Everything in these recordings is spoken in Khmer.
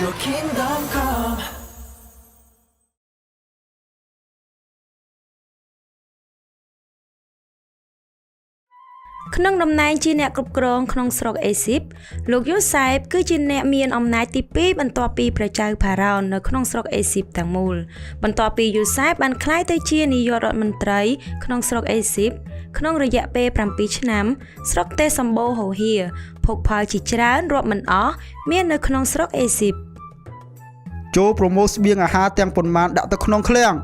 Your kingdom come ក្នុងតំណែងជាអ្នកគ្រប់គ្រងក្នុងស្រុកអេស៊ីបលោកយូសែបគឺជាអ្នកមានអំណាចទី2បន្ទាប់ពីព្រះចៅផារ៉ោននៅក្នុងស្រុកអេស៊ីបទាំងមូលបន្ទាប់ពីយូសែបបានក្លាយទៅជានាយករដ្ឋមន្ត្រីក្នុងស្រុកអេស៊ីបក្នុងរយៈពេល7ឆ្នាំស្រុកទេសសម្បូរហូហៀភោគផលជាច្រើនរាប់មិនអស់មាននៅក្នុងស្រុកអេស៊ីបចូលប្រមូលស្បៀងអាហារទាំងប៉ុន្មានដាក់ទៅក្នុងឃ្លាំង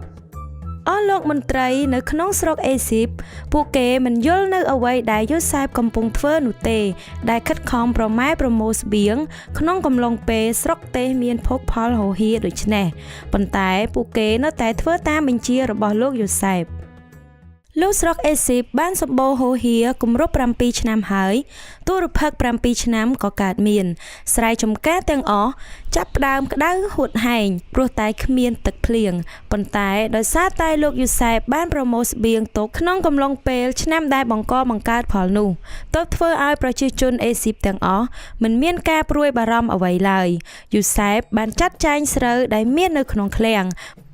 អស់លោកមន្ត្រីនៅក្នុងស្រុកអេស៊ីបពួកគេមិនយល់នៅអ្វីដែលយូសែបកំពុងធ្វើនោះទេដែលខិតខំប្រម៉ែប្រមូលស្បៀងក្នុងកំឡុងពេលស្រុកទេសមានភោគផលហូហៀដូច្នេះប៉ុន្តែពួកគេនៅតែធ្វើតាមបញ្ជារបស់លោកយូសែបលោកស្រុកអេស៊ីបបានសម្បូរហូហៀគម្រប់7ឆ្នាំហើយទូរភឹក7ឆ្នាំក៏កើតមានស្រែចម្ការទាំងអស់ចាប់ផ្ដើមក្តៅហួតហែងព្រោះតែគ្មានទឹកភ្លៀងប៉ុន្តែដោយសារតែលោកយូសែបបានប្រមូលស្បៀងទុកក្នុងកំឡុងពេលឆ្នាំដែលបង្កើតផលនោះទើបធ្វើឲ្យប្រជាជនអេស៊ីបទាំងអស់មិនមានការព្រួយបារម្ភអ្វីឡើយយូសែបបានចាត់ចែងស្រូវដែលមាននៅក្នុងឃ្លាំង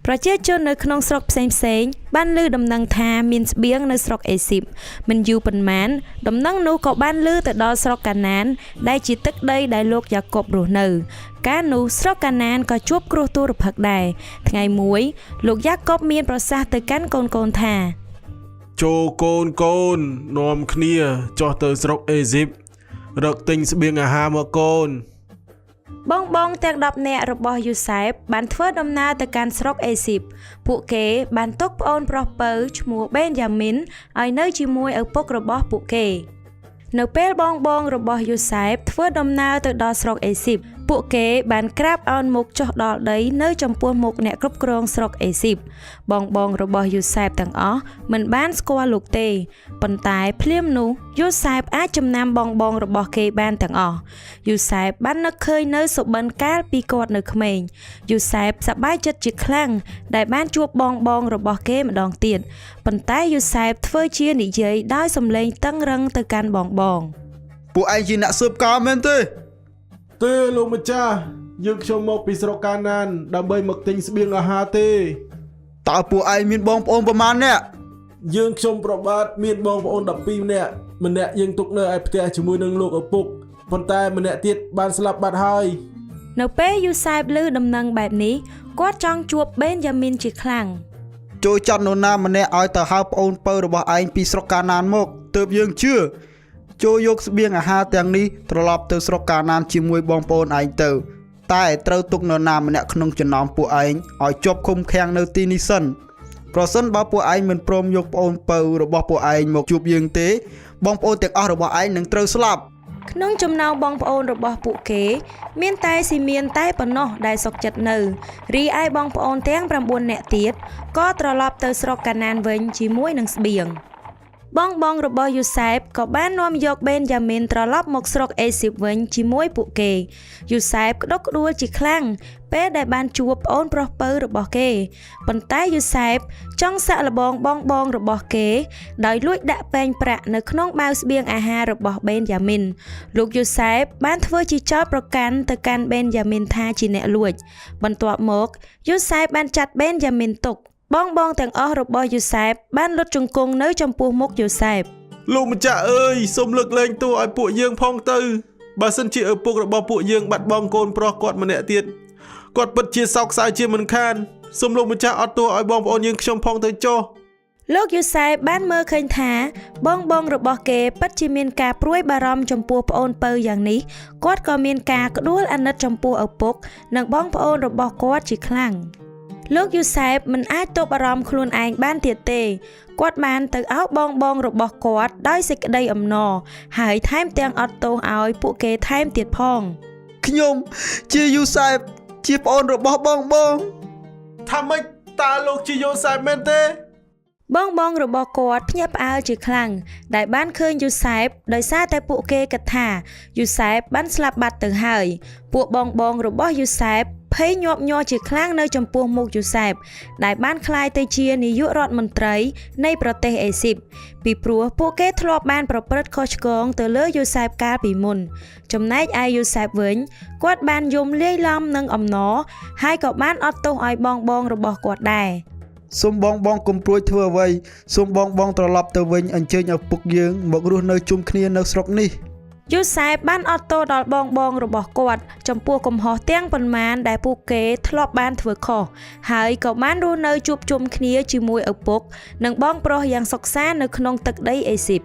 ប្រជាជននៅក្នុងស្រុកផ្សេងបានឮដំណឹងថាមានស្បៀងនៅស្រុកអេស៊ីបមិនយូរប៉ុន្មានដំណឹងនោះក៏បានឮទៅដល់ស្រុកកាណានដែលជាទឹកដីដែលលោកយ៉ាកុបរស់នៅកាលនោះស្រុកកាណានក៏ជួបគ្រោះទូរភឹកដែរថ្ងៃមួយលោកយ៉ាកុបមានប្រសាសន៍ទៅកាន់កូនថាចូលកូននាំគ្នាចុះទៅស្រុកអេស៊ីបរកទិញស្បៀងអាហារមកកូនបងទាំង10នាក់របស់យូសែបបានធ្វើដំណើរទៅកាន់ស្រុកអេស៊ីបពួកគេបានទុកប្អូនប្រុសពៅឈ្មោះបេនយ៉ាមីនឲ្យនៅជាមួយឪពុករបស់ពួកគេនៅពេលបងរបស់យូសែបធ្វើដំណើរទៅដល់ស្រុកអេស៊ីបពួកគេបានក្រាបអោនមុខចុះដល់ដីនៅចំពោះមុខអ្នកគ្រប់គ្រងស្រុកអេស៊ីបបងរបស់យូសែបទាំងអស់មិនបានស្គាល់លោកទេប៉ុន្តែភ្លាមនោះយូសែបអាចចំណាំបងរបស់គេបានទាំងអស់យូសែបបាននឹកឃើញនៅសុបិនកាលពីគាត់នៅក្មេងយូសែបសប្បាយចិត្តជាខ្លាំងដែលបានជួបបងរបស់គេម្ដងទៀតប៉ុន្តែយូសែបធ្វើជានិយាយដោយសំឡេងតឹងរឹងទៅកាន់បងពួកឯងជាអ្នកស៊ើបការមែនទេលោកម្ចាស់យើងខ្ញុំមកពីស្រុកកាណានដើម្បីមកទិញស្បៀងអាហារទេតើពួកឯងមានបងប្អូនប្រមាណអ្នកយើងខ្ញុំប្របាទមានបងប្អូន12នាក់ម្នាក់យើងទុកនៅឯផ្ទះជាមួយនឹងលោកឪពុកប៉ុន្តែម្នាក់ទៀតបានស្លាប់បាត់ហើយនៅពេលយូសែបឮដំណឹងបែបនេះគាត់ចង់ជួបបេនយ៉ាមីនជាខ្លាំងចូលចាត់នរណាម្នាក់ឲ្យទៅហៅប្អូនពៅរបស់ឯងពីស្រុកកាណានមកទើបយើងជឿចូលយកស្បៀងអាហារទាំងនេះត្រឡប់ទៅស្រុកកាណានជាមួយបងប្អូនឯងទៅតែត្រូវទុកនរណាម្នាក់ក្នុងចំណោមពួកឯងឲ្យជាប់ឃុំឃាំងនៅទីនេះសិនប្រសិនបើពួកឯងមិនព្រមយកប្អូនពៅរបស់ពួកឯងមកជួបយើងទេបងប្អូនទាំងអស់របស់ឯងនឹងត្រូវស្លាប់ក្នុងចំណោមបងប្អូនរបស់ពួកគេមានតែស៊ីមៀនតែប៉ុណ្ណោះដែលសុខចិត្តនៅរីឯបងប្អូនទាំង9នាក់ទៀតក៏ត្រឡប់ទៅស្រុកកាណានវិញជាមួយនឹងស្បៀងបងរបស់យូសែបក៏បាននាំយកបេនយ៉ាមីនត្រឡប់មកស្រុកអេស៊ីបវិញជាមួយពួកគេយូសែបក្តុកក្តួលជាខ្លាំងពេលដែលបានជួបប្អូនប្រុសពៅរបស់គេប៉ុន្តែយូសែបចង់សាក់លបងបងរបស់គេដោយលួចដាក់ពែងប្រាក់នៅក្នុងបាវស្បៀងអាហាររបស់បេនយ៉ាមីនលោកយូសែបបានធ្វើជាចោទប្រកាន់ទៅកាន់បេនយ៉ាមីនថាជាអ្នកលួចបន្ទាប់មកយូសែបបានចាត់បេនយ៉ាមីនទុកបងទាំងអស់របស់យូសែបបានលុតជង្គង់នៅចំពោះមុខយូសែបលោកម្ចាស់អើយសូមលើកលែងទោសឲ្យពួកយើងផងទៅបើសិនជាឪពុករបស់ពួកយើងបាត់បង់កូនប្រុសគាត់ម្នាក់ទៀតគាត់ពិតជាសោកសៅជាមិនខានសូមលោកម្ចាស់អត់ទោសឲ្យបងប្អូនយើងខ្ញុំផងទៅចុះលោកយូសែបបានមើលឃើញថាបងរបស់គេពិតជាមានការព្រួយបារម្ភចំពោះប្អូនពៅយ៉ាងនេះគាត់ក៏មានការក្តួលអាណិតចំពោះឪពុកនិងបងប្អូនរបស់គាត់ជាខ្លាំងលោកយូសែបមិនអាចទប់អារម្មណ៍ខ្លួនឯងបានទៀតទេគាត់បានទៅអោបបងរបស់គាត់ដោយសេចក្តីអំណរហើយថែមទាំងអត់ទោសឲ្យពួកគេថែមទៀតផងខ្ញុំជាយូសែបជាប្អូនរបស់បងថាម៉េចតើលោកជាយូសែបមែនទេបងរបស់គាត់ភ្ញាក់ផ្អើលជាខ្លាំងដែលបានឃើញយូសែបដោយសារតែពួកគេគិតថាយូសែបបានស្លាប់បាត់ទៅហើយពួកបងរបស់យូសែបភ ភ័យញាប់ញ័រជាខ្លាំងនៅចំពោះមុខយូសែបដែលបានក្លាយទៅជានាយករដ្ឋមន្ត្រីនៃប្រទេសអេស៊ីបពីព្រោះពួកគេធ្លាប់បានប្រព្រឹត្តខុសឆ្គងទៅលើយូសែបកាលពីមុនចំណែកឯយូសែបវិញគាត់បានយំលាយឡំនឹងអំណរហើយក៏បានអត់ទោសឲ្យបងរបស់គាត់ដែរ សូមបងកុំព្រួយធ្វើអ្វីសូមបងត្រឡប់ទៅវិញអញ្ជើញឪពុកយើងមករស់នៅជុំគ្នានៅស្រុកនេះ យូសែបបានអត់ទោសដល់បងរបស់គាត់ចំពោះកំហុសទាំងប៉ុន្មានដែលពួកគេធ្លាប់បានធ្វើខុសហើយក៏បានរស់នៅជួបជុំគ្នាជាមួយឪពុកនិងបងប្រុសយ៉ាងសុខសាន្តនៅក្នុងទឹកដីអេស៊ីប